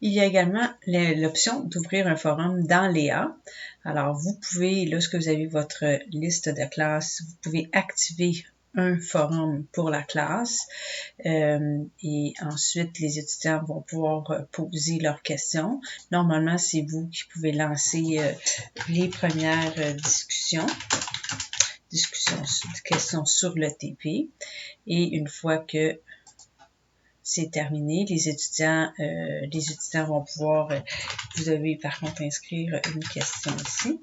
Il y a également l'option d'ouvrir un forum dans Léa. Alors, vous pouvez, lorsque vous avez votre liste de classes, vous pouvez activer un forum pour la classe et ensuite les étudiants vont pouvoir poser leurs questions. Normalement, c'est vous qui pouvez lancer les premières questions sur le TP et une fois que c'est terminé, les étudiants vont pouvoir, vous devez par contre inscrire une question ici.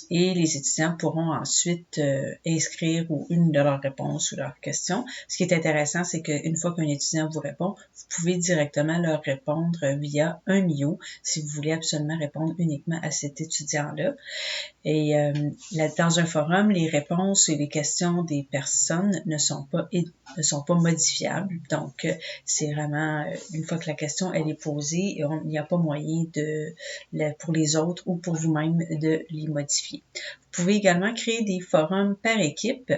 Et les étudiants pourront ensuite inscrire une de leurs réponses ou leurs questions. Ce qui est intéressant, c'est qu'une fois qu'un étudiant vous répond, vous pouvez directement leur répondre via un Mio si vous voulez absolument répondre uniquement à cet étudiant-là. Et dans un forum, les réponses et les questions des personnes ne sont pas modifiables. Donc, c'est vraiment, une fois que la question elle est posée, il n'y a pas moyen pour les autres ou pour vous-même de les modifier. Vous pouvez également créer des forums par équipe.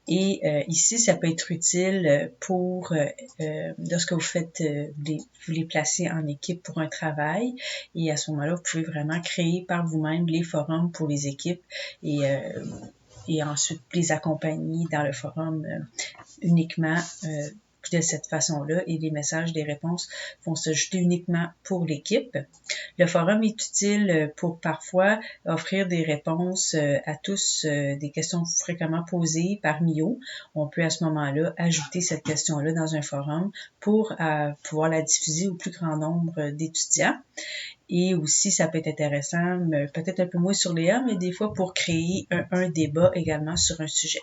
Et ici, ça peut être utile pour lorsque vous faites vous les placez en équipe pour un travail. Et à ce moment-là, vous pouvez vraiment créer par vous-même les forums pour les équipes et ensuite les accompagner dans le forum uniquement de cette façon-là et les messages des réponses vont s'ajouter uniquement pour l'équipe. Le forum est utile pour parfois offrir des réponses à tous des questions fréquemment posées par Mio. On peut à ce moment-là ajouter cette question-là dans un forum pour pouvoir la diffuser au plus grand nombre d'étudiants. Et aussi, ça peut être intéressant, peut-être un peu moins sur Léa, mais des fois pour créer un débat également sur un sujet.